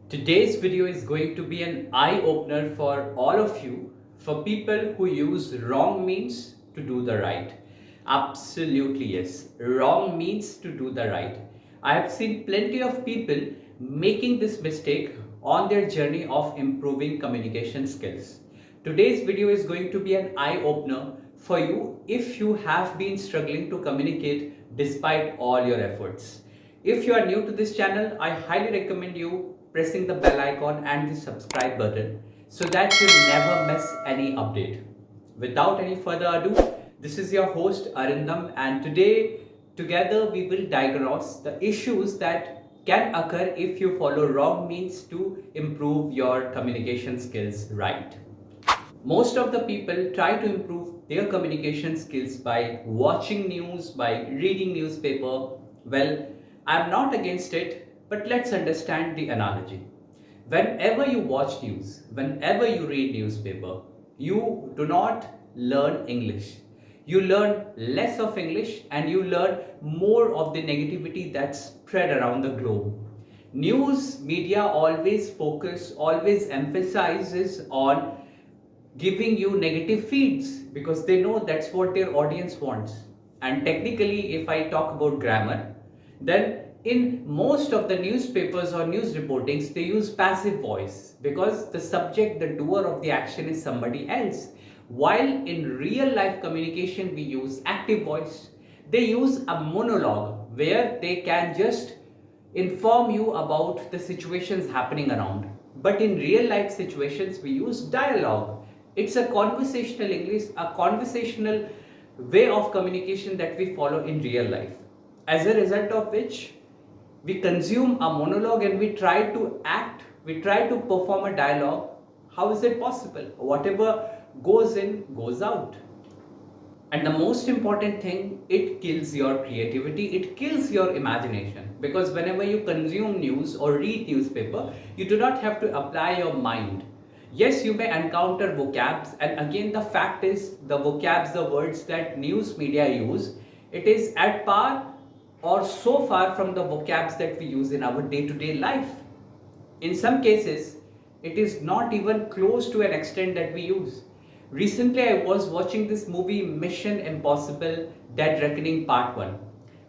Today's video is going to be an eye-opener for all of you, for people who use wrong means to do the right. Absolutely yes, wrong means to do the right. I have seen plenty of people making this mistake on their journey of improving communication skills. Today's video is going to be an eye-opener for you if you have been struggling to communicate despite all your efforts. If you are new to this channel, I highly recommend you pressing the bell icon and the subscribe button so that you never miss any update. Without any further ado, this is your host Arindam, and today together we will diagnose the issues that can occur if you follow wrong means to improve your communication skills right. Most of the people try to improve their communication skills by watching news, by reading newspaper. Well, I'm not against it, but let's understand the analogy. Whenever you watch news, whenever you read newspaper, you do not learn English. You learn less of English and you learn more of the negativity that's spread around the globe. News media always emphasizes on giving you negative feeds because they know that's what their audience wants. And technically, if I talk about grammar, then in most of the newspapers or news reportings, they use passive voice because the subject, the doer of the action is somebody else. While in real life communication, we use active voice. They use a monologue where they can just inform you about the situations happening around. But in real life situations, we use dialogue. It's a conversational English, a conversational way of communication that we follow in real life. As a result of which, we consume a monologue and we try to act, we try to perform a dialogue. How is it possible? Whatever goes in, goes out. And the most important thing, it kills your creativity, it kills your imagination. Because whenever you consume news or read newspaper, you do not have to apply your mind. Yes, you may encounter vocabs, and again, the fact is the vocabs, the words that news media use, it is at par or so far from the vocabs that we use in our day-to-day life. In some cases, it is not even close to an extent that we use. Recently, I was watching this movie Mission Impossible Dead Reckoning Part 1.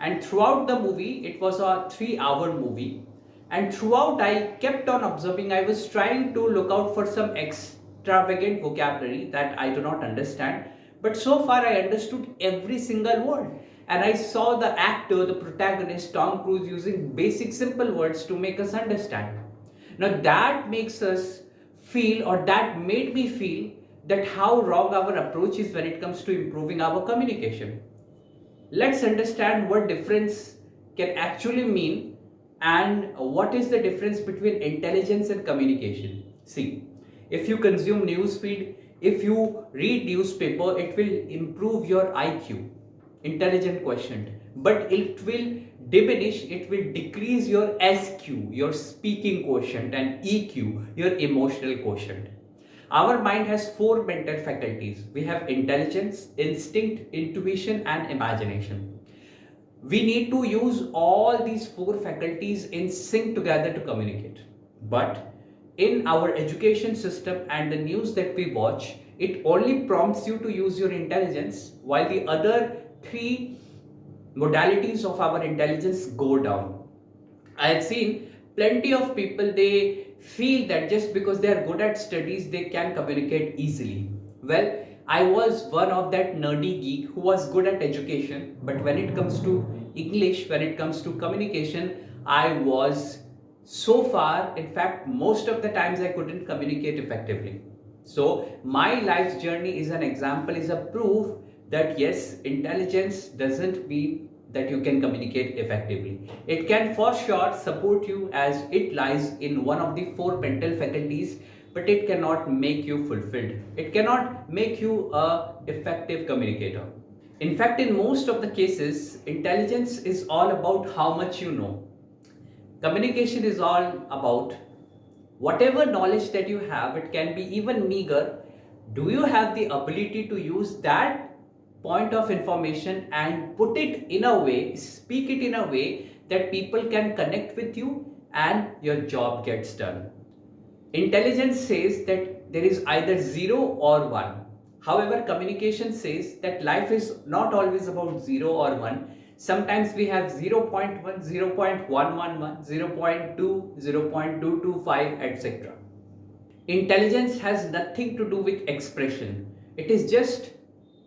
And throughout the movie, it was a 3-hour movie. And throughout, I kept on observing, I was trying to look out for some extravagant vocabulary that I do not understand. But so far, I understood every single word. And I saw the actor, the protagonist, Tom Cruise, using basic simple words to make us understand. Now that makes us feel, or that made me feel, that how wrong our approach is when it comes to improving our communication. Let's understand what difference can actually mean and what is the difference between intelligence and communication. See, if you consume news feed, if you read newspaper, it will improve your IQ, intelligent quotient, but it will diminish, it will decrease your SQ, your speaking quotient, and EQ, your emotional quotient. Our mind has 4 mental faculties. We have intelligence, instinct, intuition, and imagination. We need to use all these 4 faculties in sync together to communicate. But in our education system and the news that we watch, it only prompts you to use your intelligence while the other 3 modalities of our intelligence go down. I have seen plenty of people, they feel that just because they are good at studies, they can communicate easily. Well, I was one of that nerdy geek who was good at education, but when it comes to English, when it comes to communication, I was so far, in fact, most of the times I couldn't communicate effectively. So, my life's journey is an example, is a proof that yes, intelligence doesn't mean that you can communicate effectively. It can for sure support you as it lies in one of the 4 mental faculties, but it cannot make you fulfilled. It cannot make you a effective communicator. In fact, in most of the cases, intelligence is all about how much you know. Communication is all about whatever knowledge that you have, it can be even meager. Do you have the ability to use that point of information and put it in a way, speak it in a way that people can connect with you and your job gets done. Intelligence says that there is either 0 or 1. However, communication says that life is not always about 0 or 1. Sometimes we have 0.1, 0.111, 0.2, 0.225, etc. Intelligence has nothing to do with expression. It is just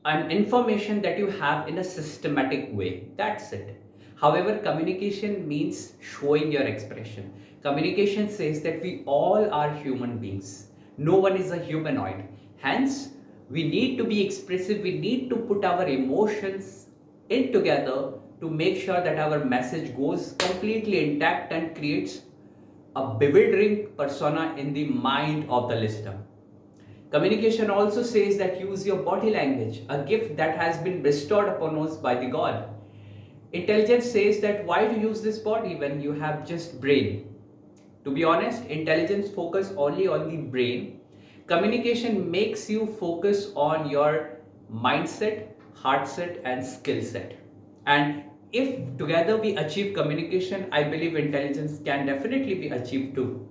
an information that you have in a systematic way. That's it. However, communication means showing your expression. Communication says that we all are human beings. No one is a humanoid. Hence, we need to be expressive. We need to put our emotions in together to make sure that our message goes completely intact and creates a bewildering persona in the mind of the listener. Communication also says that use your body language, a gift that has been bestowed upon us by the God. Intelligence says that why to use this body when you have just brain? To be honest, intelligence focus only on the brain. Communication makes you focus on your mindset, heart set and skill set. And if together we achieve communication, I believe intelligence can definitely be achieved too.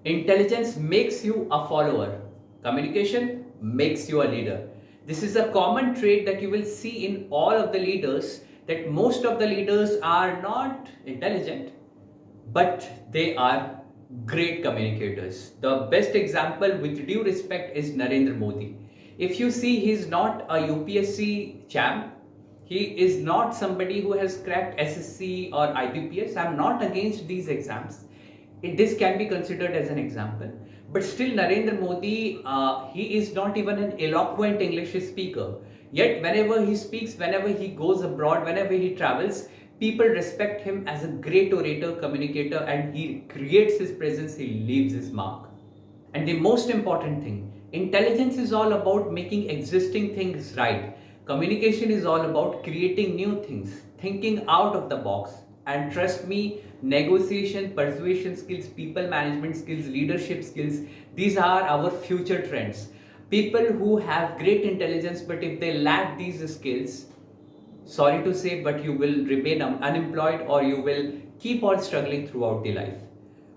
Intelligence makes you a follower. Communication makes you a leader. This is a common trait that you will see in all of the leaders, that most of the leaders are not intelligent, but they are great communicators. The best example, with due respect, is Narendra Modi. If you see, he is not a UPSC champ. He is not somebody who has cracked SSC or IBPS. I am not against these exams. This can be considered as an example. But still, Narendra Modi, he is not even an eloquent English speaker. Yet, whenever he speaks, whenever he goes abroad, whenever he travels, people respect him as a great orator, communicator, and he creates his presence, he leaves his mark. And the most important thing, intelligence is all about making existing things right. Communication is all about creating new things, thinking out of the box. And trust me, negotiation, persuasion skills, people management skills, leadership skills, these are our future trends. People who have great intelligence, but if they lack these skills, sorry to say, but you will remain unemployed or you will keep on struggling throughout the life.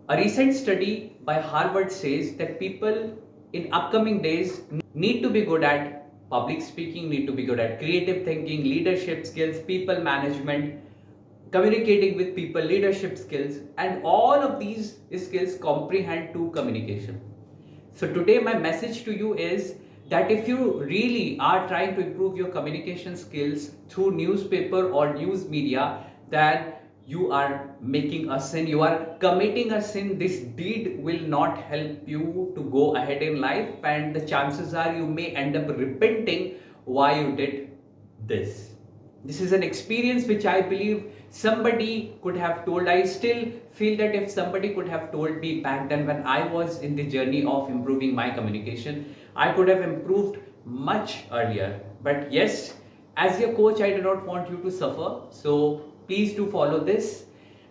A recent study by Harvard says that people in upcoming days need to be good at public speaking, need to be good at creative thinking, leadership skills, people management, communicating with people, leadership skills, and all of these skills comprehend to communication. So today my message to you is that if you really are trying to improve your communication skills through newspaper or news media, then you are making a sin, you are committing a sin. This deed will not help you to go ahead in life, and the chances are you may end up repenting why you did this. This is an experience which I believe somebody could have told. I still feel that if somebody could have told me back then when I was in the journey of improving my communication, I could have improved much earlier. But yes, as your coach, I do not want you to suffer. So please do follow this.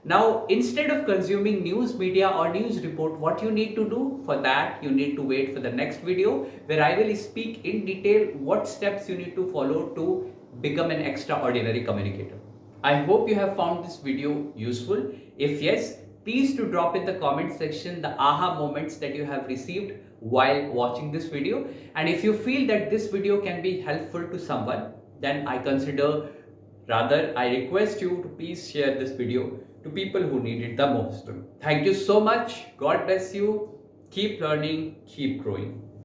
Now, instead of consuming news media or news report, what you need to do for that, you need to wait for the next video where I will speak in detail what steps you need to follow to become an extraordinary communicator. I hope you have found this video useful. If yes, please do drop in the comment section the aha moments that you have received while watching this video. And if you feel that this video can be helpful to someone, then I request you to please share this video to people who need it the most. Thank you so much. God bless you. Keep learning, keep growing.